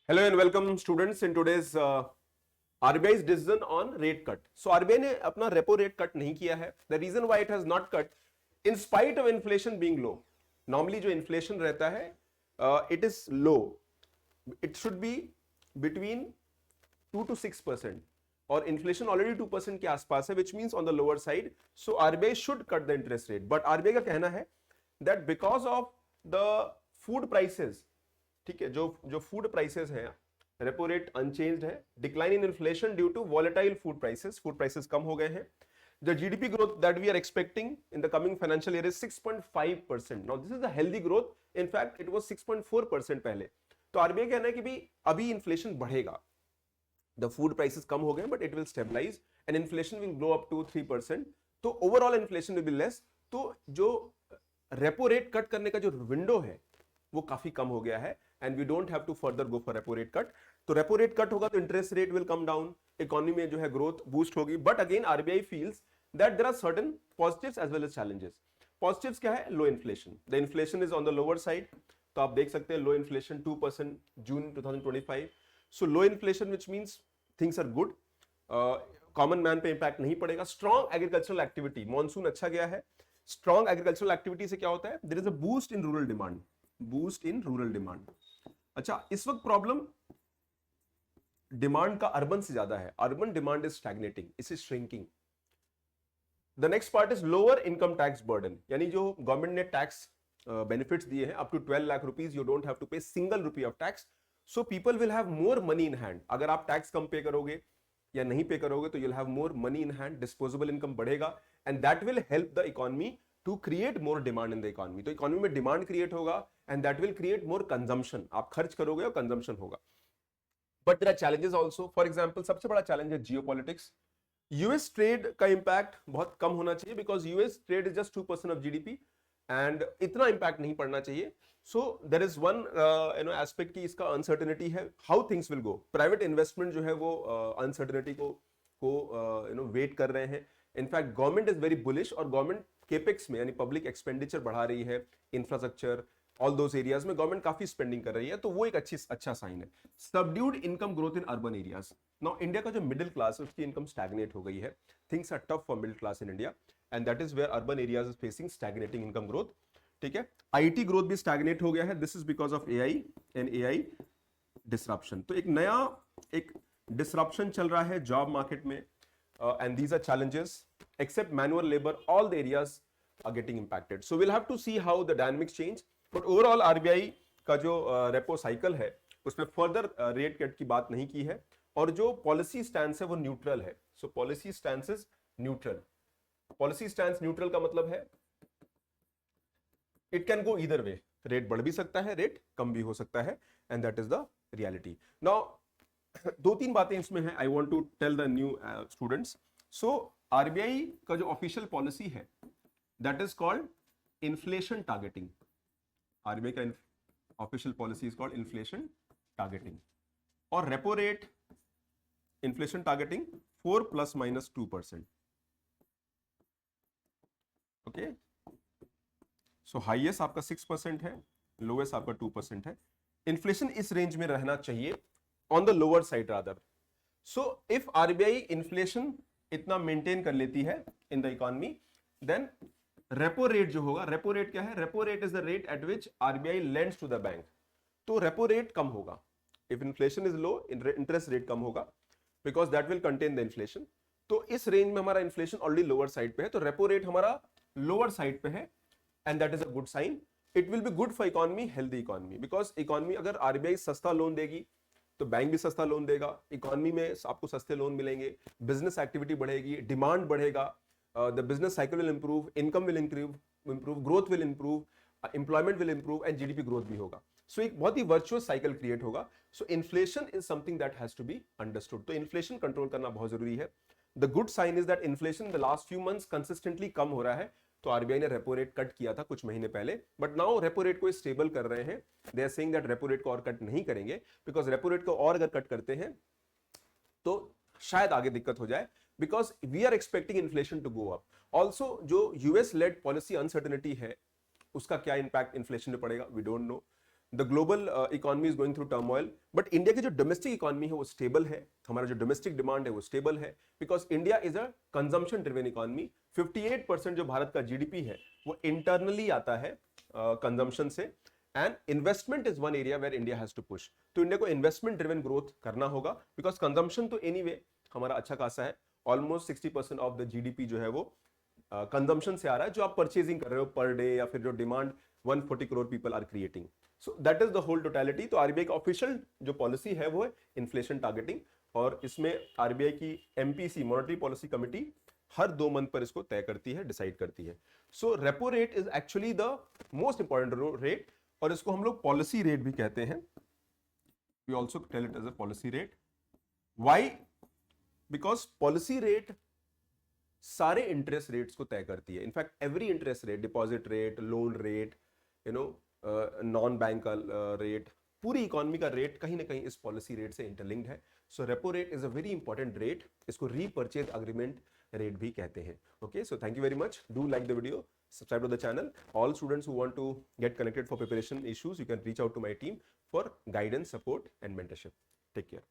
Hello and welcome students in today's RBI's decision on rate cut. So RBI ने अपना repo rate cut नहीं किया है. The reason why it has not cut, in spite of inflation being low. Normally जो inflation रहता है, it is low. It should be between 2 to 6%. और inflation already 2% के आसपास है, which means on the lower side. So RBI should cut the interest rate. But RBI का कहना है that because of the food prices, ठीक है, जो फूड प्राइसेस हैं, रेपो रेट अनचेंज्ड है, decline in inflation due to volatile food prices कम हो गए हैं. The GDP growth that we are expecting in the coming financial year is 6.5%. Now this is the healthy growth. In fact it was 6.4% पहले. तो RBI कहना है कि भी अभी इन्फ्लेशन बढ़ेगा, द फूड प्राइसेस कम हो गए, but it will stabilize and inflation will grow up to 3%. तो overall inflation will be less. तो जो रेपो रेट कट करने का जो विंडो है वो काफी कम हो गया है and we don't have to further go for repo rate cut. तो रेपो रेट कट होगा तो interest rate will come down, economy में जो है ग्रोथ बूस्ट होगी. But again RBI feels that there are certain positives as well as challenges. Positives क्या है? Low inflation. The inflation is on the lower side. तो आप देख सकते हैं low inflation 2% June 2025. So low inflation which means things are good. Common man पे impact नहीं पड़ेगा. स्ट्रॉन्ग एग्रीकल्चरल एक्टिविटी, मॉनसून अच्छा गया है. स्ट्रॉन्ग एग्रीकल्चरल एक्टिविटी से क्या होता है? There is a boost in rural demand. Boost in rural demand. अच्छा, इस वक्त प्रॉब्लम डिमांड का अर्बन से ज्यादा है. Urban demand is stagnating, it is shrinking. The next part is lower income tax burden. यानी जो गवर्नमेंट ने टैक्स बेनिफिट्स दिए हैं up to 12 lakh rupees, you don't have to pay single rupee of tax. So people will have more money in hand. अगर आप tax कम पे करोगे या नहीं पे करोगे तो you'll have more money in hand, disposable income बढ़ेगा and that will help the economy to create more demand in the economy. तो इकोनॉमी में डिमांड क्रिएट होगा and that will create more consumption. आप खर्च करोगे और कंजम्पशन होगा. But there are challenges also. For example सबसे बड़ा चैलेंज है जियोपॉलिटिक्स. यूएस ट्रेड का इंपैक्ट बहुत कम होना चाहिए because US trade is just 2% of GDP and इतना इंपैक्ट नहीं पड़ना चाहिए. So there is one aspect की इसका अनसर्टेनिटी है, how things will go. Private investment जो है वो अनसर्टेनिटी को वेट कर रहे हैं. In fact government is very bullish और गवर्नमेंट केपेक्स में यानी पब्लिक एक्सपेंडिचर बढ़ा रही है. इंफ्रास्ट्रक्चर ऑल दोस एरियाज में गवर्नमेंट काफी स्पेंडिंग कर रही है, तो वो एक अच्छा साइन है. Subdued income growth in urban areas. Now India का जो मिडिल क्लास है उसकी इनकम स्टैग्नेट हो गई है. Things are tough for middle class in India and that is where urban areas is facing stagnating income growth. ठीक है, IT growth भी स्टैग्नेट हो गया है. This is because of AI and AI disruption. तो एक नया एक डिसरप्शन चल रहा है जॉब मार्केट में and these are challenges. Except manual labour, all the areas are getting impacted. So we'll have to see how the dynamics change. But overall RBI का जो रेपो साइकिल है उसमें फर्दर रेट कट की बात नहीं की है और जो पॉलिसी स्टैंस है वो न्यूट्रल है. So policy stance is neutral. Policy stance neutral का मतलब है it can go either way. Rate बढ़ भी सकता है, रेट कम भी हो सकता है and that is the reality. Now दो तीन बातें इसमें हैं I want to tell the new students. So RBI का जो ऑफिशियल पॉलिसी है that is called inflation targeting. RBI का official policy is called inflation targeting. और repo rate inflation targeting 4 plus minus 2%. Okay. So highest आपका 6% है, lowest आपका 2% है. Inflation इस range में रहना चाहिए, on the lower side rather. So if RBI inflation इतना maintain कर लेती है in the economy, then repo rate जो होगा, रेपो रेट क्या है? Repo rate is the rate at which RBI lends to the bank. तो रेपो रेट कम होगा. If inflation is low, interest rate कम होगा because that will contain the inflation. तो इस रेंज में हमारा इन्फ्लेशन ऑलरेडी लोअर साइड पे है, तो रेपो रेट हमारा लोअर साइड पे है and that is a good sign. It will be good for economy, healthy economy. Because economy अगर आरबीआई सस्ता लोन देगी तो बैंक भी सस्ता लोन देगा, इकोनॉमी में आपको सस्ते लोन मिलेंगे, बिजनेस एक्टिविटी बढ़ेगी, डिमांड बढ़ेगा, the business cycle will improve, income will improve, growth will improve, employment will improve and GDP growth भी होगा. So एक बहुत ही virtuous cycle create होगा. So inflation is something that has to be understood. तो inflation control करना बहुत जरूरी है. The good sign is that inflation in the last few months consistently कम हो रहा है. तो आरबीआई ने रेपो रेट कट किया था कुछ महीने पहले, बट नाउ रेपो रेट को स्टेबल कर रहे हैं. They are saying that repo rate को और कट नहीं करेंगे बिकॉज रेपो रेट को और अगर कट करते हैं तो शायद आगे दिक्कत हो जाए. Because we are expecting inflation to go up. Also, जो US led policy uncertainty है, उसका क्या impact inflation पे पड़ेगा? We don't know. The global economy is going through turmoil, but India की जो डोमेस्टिक इकोनॉमी है वो स्टेबल है, हमारा जो डोमेस्टिक डिमांड है वो स्टेबल है, because India is a consumption driven economy. 58% जो भारत का जीडीपी है वो इंटरनली आता है कंजम्पशन से, and investment is one area where India has to push. तो इंडिया को इन्वेस्टमेंट ड्रिवन ग्रोथ करना होगा, बिकॉज कंजम्पशन तो एनीवे हमारा अच्छा खासा है, ऑलमोस्ट 60% ऑफ द जीडीपी जो है वो कंजम्पशन से आ रहा है, जो आप परचेजिंग कर रहे हो पर डे, या फिर जो demand 140 crore people are creating. So that is the whole totality. तो आरबीआई का ऑफिशियल जो पॉलिसी है वो है इन्फ्लेशन टारगेटिंग, और इसमें आरबीआई की एमपीसी मॉनेटरी पॉलिसी कमिटी हर 2 मंथ पर इसको तय करती है, डिसाइड करती है। So repo rate is actually the most important rate, और इसको हम लोग पॉलिसी रेट भी कहते हैं। We also tell it as a policy rate. Why? Because policy rate सारे इंटरेस्ट रेट्स को तय करती है। In fact every interest rate, deposit rate, loan rate, you know, non bank का रेट, पूरी इकोनॉमी का रेट कहीं ना कहीं इस पॉलिसी रेट से इंटरलिंक्ड है। So repo rate is a very important rate, इसको रीपर्चेज अग्रीमेंट रेट भी कहते हैं। Okay, so thank you very much, do like the video, subscribe to the channel. All students who want to get connected for preparation issues, you can reach out to my team for guidance, support and mentorship. Take care.